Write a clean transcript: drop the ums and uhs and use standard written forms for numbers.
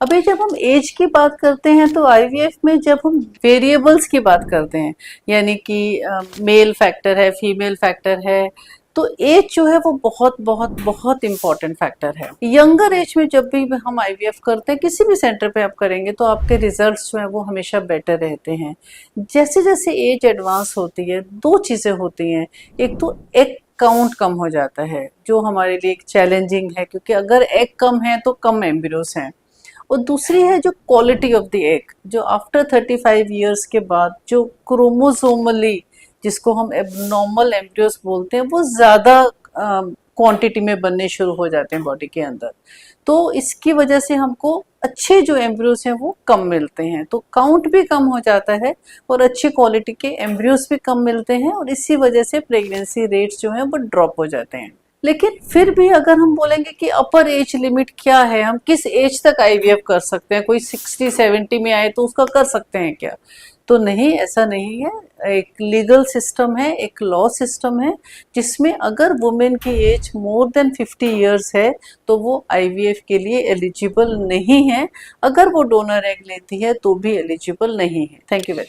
अभी जब हम एज की बात करते हैं तो आईवीएफ में जब हम वेरिएबल्स की बात करते हैं, यानी कि मेल फैक्टर है, फीमेल फैक्टर है, तो एज जो है वो बहुत बहुत बहुत इम्पोर्टेंट फैक्टर है। यंगर एज में जब भी हम आईवीएफ करते हैं, किसी भी सेंटर पे आप करेंगे, तो आपके रिजल्ट्स जो है वो हमेशा बेटर रहते हैं। जैसे जैसे एज एडवांस होती है, दो चीज़ें होती हैं। एक तो एग काउंट कम हो जाता है, जो हमारे लिए एक चैलेंजिंग है, क्योंकि अगर एग कम है तो कम एम्ब्रियोस हैं। और दूसरी है जो क्वालिटी ऑफ द एग, जो आफ्टर 35 ईयर्स के बाद जो क्रोमोसोमली, जिसको हम एबनॉर्मल एम्ब्रियोस बोलते हैं, वो ज़्यादा क्वांटिटी में बनने शुरू हो जाते हैं बॉडी के अंदर। तो इसकी वजह से हमको अच्छे जो एम्ब्रियोस हैं वो कम मिलते हैं, तो काउंट भी कम हो जाता है और अच्छी क्वालिटी के एम्ब्रियोस भी कम मिलते हैं, और इसी वजह से प्रेगनेंसी रेट्स जो हैं वो ड्रॉप हो जाते हैं। लेकिन फिर भी अगर हम बोलेंगे कि अपर एज लिमिट क्या है, हम किस एज तक आईवीएफ कर सकते हैं, कोई 60-70 में आए तो उसका कर सकते हैं क्या, तो नहीं, ऐसा नहीं है। एक लीगल सिस्टम है, एक लॉ सिस्टम है, जिसमें अगर वुमेन की एज मोर देन 50 ईयर्स है तो वो आईवीएफ के लिए एलिजिबल नहीं है। अगर वो डोनर एग लेती है तो भी एलिजिबल नहीं है। Thank you very much.